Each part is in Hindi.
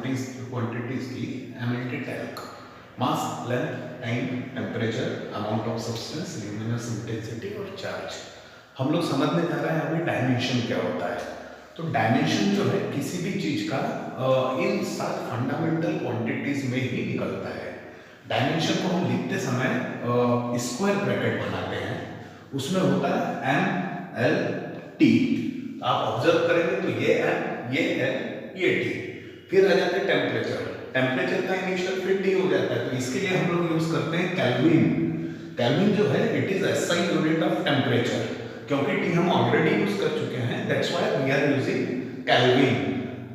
क्वांटिटीज की Amity tag mass, length, time, temperature, amount of substance, luminous intensity और चार्ज। हम लोग समझने जा रहे हैं अभी डायमेंशन क्या होता है। तो डायमेंशन जो है किसी भी चीज का इन 7 फंडामेंटल क्वांटिटीज में ही निकलता है। डायमेंशन को हम लिखते समय स्क्वायर ब्रैकेट बनाते हैं, उसमें होता है M, L, T। आप ऑब्जर्व करेंगे तो ये M, ये L, ये T। फिर आ जाते हैं टेम्परेचर। टेम्परेचर का इनिशियल फिर T हो जाता है, तो इसके लिए हम लोग यूज करते हैं केल्विन। केल्विन जो है it is SI unit of temperature, क्योंकि T हम ऑलरेडी यूज कर चुके हैं, that's why we are using kelvin.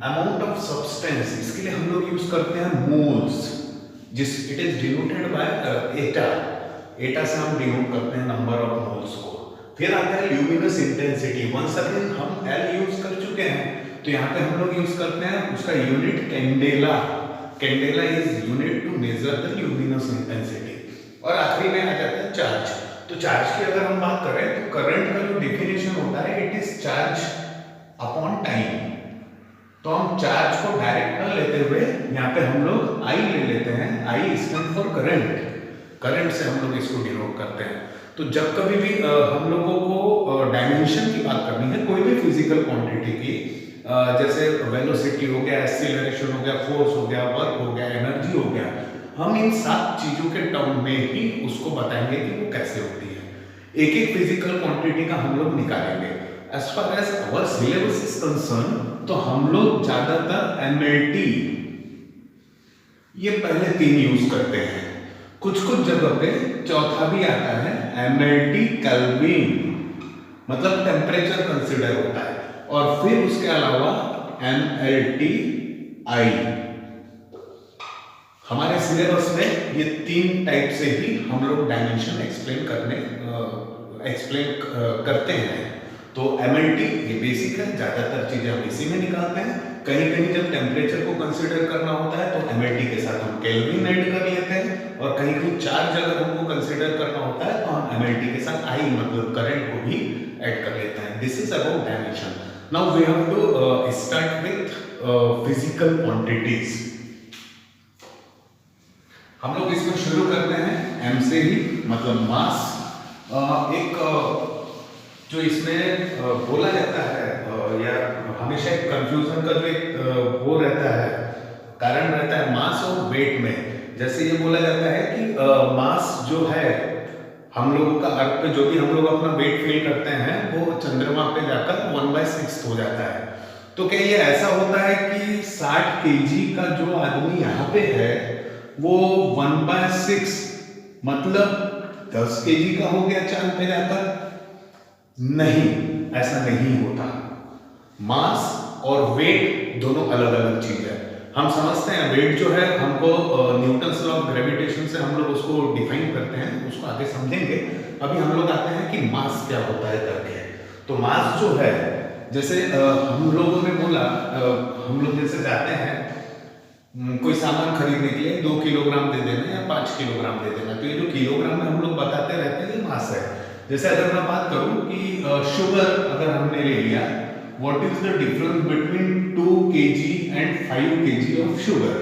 Amount of substance, इसके लिए हम लोग यूज करते हैं मोल्स, जिस इट इज डिनोटेड बाय एटा। एटा से हम डिनोट करते हैं नंबर ऑफ मोल्स को। फिर आता है ल्यूमिनस इंटेंसिटी। वंस अगेन हम L यूज कर चुके हैं, तो यहाँ पे हम लोग यूज करते हैं उसका unit candela. Candela is unit to measure the luminous intensity. और आखिरी में आ जाता है चार्ज। तो चार्ज की अगर हम बात करें तो करंट का जो डेफिनेशन होता है it is charge upon time. तो हम चार्ज को डायरेक्ट न लेते हुए यहाँ पे हम लोग I ले लेते हैं। I stand for current. Current से हम लोग इसको डिनोट करते हैं। तो जब कभी भी हम लोगों को डायमेंशन की बात करनी है कोई भी फिजिकल क्वांटिटी की, जैसे वेलोसिटी हो गया, एक्सीलरेशन हो गया, फोर्स हो गया, वर्क हो गया, एनर्जी हो गया, हम इन 7 चीजों के टर्म में ही उसको बताएंगे कि वो कैसे होती है। एक एक फिजिकल क्वांटिटी का हम लोग निकालेंगे। As far as our syllabus is concern, तो हम लोग ज्यादातर MLT ये पहले 3 यूज करते हैं। कुछ जगह पे चौथा भी आता है MLT केल्विन, मतलब टेम्परेचर कंसीडर होता है। और फिर उसके अलावा MLTI। हमारे सिलेबस में ये 3 टाइप से ही हम लोग डायमेंशन एक्सप्लेन करते हैं। तो MLT ये बेसिक है, ज्यादातर चीजें हम इसी में निकालते हैं। कहीं कहीं जब टेम्परेचर को कंसीडर करना होता है तो MLT के साथ हम केल्विन ऐड कर लेते हैं, और कहीं कहीं चार्ज अगर हमको कंसीडर करना होता है तो हम MLT के साथ I मतलब करंट को भी ऐड कर लेते हैं। This is about dimension. Now we have to start with physical quantities. हम लोग इसमें शुरू करते हैं M से ही, मतलब मास। एक जो इसमें बोला जाता है या हमेशा एक कंफ्यूजन का जो एक वो रहता है, कारण रहता है मास और वेट में। जैसे ये बोला जाता है कि मास जो है हम लोगों का अर्थ पे जो भी हम लोग अपना वेट फील करते हैं वो चंद्रमा पे जाकर 1/6 हो जाता है। तो क्या ये ऐसा होता है कि 60 kg का जो आदमी यहाँ पे है वो 1/6 मतलब 10 kg का हो गया चांद पे जाकर? नहीं, ऐसा नहीं होता। मास और वेट दोनों अलग अलग चीज है। हम समझते हैं वेट जो है हमको न्यूटन्स लॉ ऑफ ग्रेविटेशन से हम लोग उसको डिफाइन करते हैं, उसको आगे समझेंगे। अभी हम लोग आते हैं कि मास क्या होता है करके। तो मास जो है, जैसे हम लोगों ने बोला, हम लोग जैसे जाते हैं कोई सामान खरीदने के लिए 2 किलोग्राम दे देना या 5 किलोग्राम दे देना, तो ये जो किलोग्राम में हम लोग बताते रहते हैं ये मास है। जैसे अगर मैं बात करूं कि शुगर अगर हमने ले लिया, what is the difference between 2 kg and 5 kg of sugar?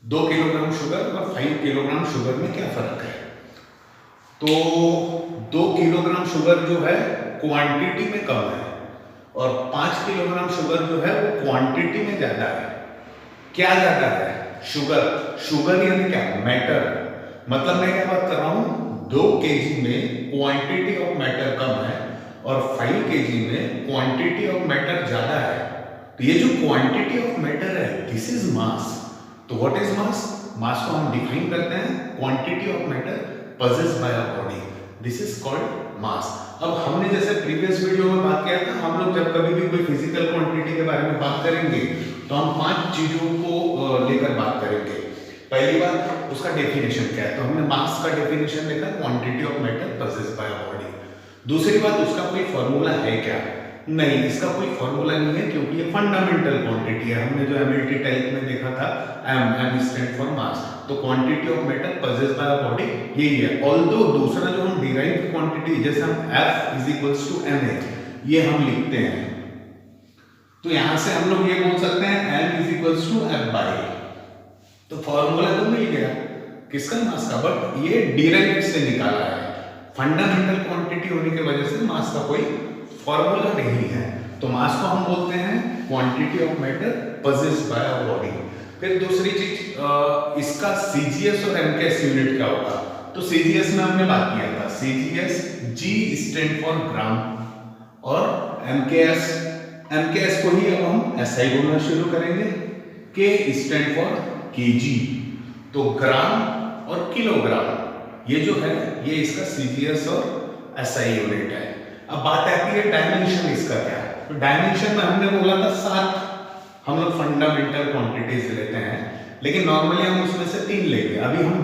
2 kilogram sugar और 5 किलोग्राम शुगर में क्या फर्क है? तो 2 किलोग्राम शुगर जो है क्वांटिटी में कम है और 5 किलोग्राम शुगर जो है वो क्वांटिटी में ज्यादा है। क्या ज्यादा है? शुगर यानी क्या? मैटर। मतलब मैं क्या बात कर रहा हूं, 2 kg में क्वांटिटी ऑफ मैटर कम है और 5 kg में क्वांटिटी ऑफ मैटर ज्यादा है। तो ये जो क्वांटिटी ऑफ मैटर है दिस इज मास। तो व्हाट इज मास? मास को हम डिफाइन करते हैं quantity of matter possessed by our body, this is called मास। अब हमने जैसे प्रीवियस वीडियो में बात किया था, हम लोग जब कभी भी कोई फिजिकल क्वांटिटी के बारे में बात करेंगे तो हम 5 चीजों को लेकर बात करेंगे। पहली बात उसका डेफिनेशन क्या है, तो हमने मास का डेफिनेशन देखा, quantity of matter possessed by our body। दूसरी बात उसका कोई फॉर्मूला है क्या? नहीं, इसका कोई फॉर्मूला नहीं है क्योंकि ये फंडामेंटल क्वांटिटी है। हमने जो MLT टाइप में देखा था M स्टैंड फॉर मास, तो quantity of matter possessed by our body यही है। ऑल्दो दूसरा जो हम डिराइव्ड क्वांटिटी जैसे हम F = ma ये हम लिखते हैं, तो यहां से हम लोग ये बोल सकते हैं m is equals to f by a। तो फॉर्मूला तो मिल गया किसका, मास का, बट ये डिराइव से निकाला है। फंडामेंटल क्वांटिटी होने की वजह से मास का कोई फॉर्मूला नहीं है। तो मास को हम बोलते हैं quantity of matter possessed bye a body. फिर दूसरी चीज, इसका सीजीएस और एमकेएस यूनिट क्या होगा। तो सीजीएस में हमने बात किया था, सीजीएस जी स्टैंड फॉर ग्राम, और एमकेएस को ही अब हम एसआई बोलना शुरू करेंगे, के स्टैंड फॉर केजी। तो ग्राम और किलोग्राम ये जो है ये इसका सीजीएस और एसआई यूनिट है। अब बात आती है डायमेंशन इसका क्या है। तो डायमेंशन में हमने बोला था 7 हम लोग फंडामेंटल क्वांटिटीज लेते हैं, लेकिन नॉर्मली हम उसमें से 3 लेंगे। अभी हम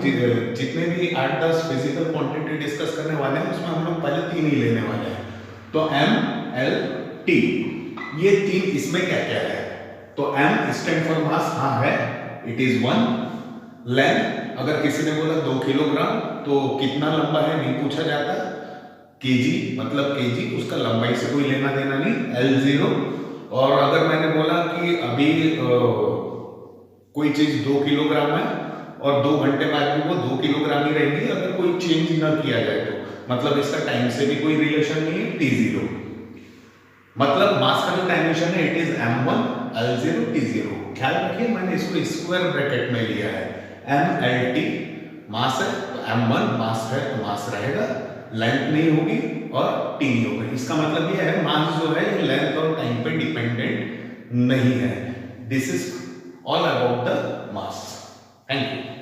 जितने भी 8-10 फिजिकल क्वांटिटी डिस्कस करने वाले हैं उसमें हम लोग पहले 3 ही लेने वाले हैं। तो एम एल टी ये 3 इसमें क्या क्या है। तो एम स्टैंड फॉर मास, हाँ है, इट इज 1। लेंथ, अगर किसी ने बोला 2 किलोग्राम तो कितना लंबा है नहीं पूछा जाता। केजी मतलब केजी, उसका लंबाई से कोई लेना देना नहीं, L0। और अगर मैंने बोला कि अभी कोई चीज 2 किलोग्राम है और 2 घंटे बाद में वो 2 किलोग्राम ही रहेगी अगर कोई चेंज न किया जाए तो, मतलब इसका टाइम से भी कोई रिलेशन नहीं है। T0 मतलब मास का जो डायमेंशन है it is m1 L0 T0। ख्याल रखिए मैंने इसको स्क्वायर ब्रैकेट में लिया है। MLT मास है तो m1 मास है तो मास रहेगा, लेंथ नहीं होगी और t नहीं होगा। इसका मतलब ये है मास जो है ये लेंथ और टाइम पे डिपेंडेंट नहीं है। This is all about the mass. Thank you.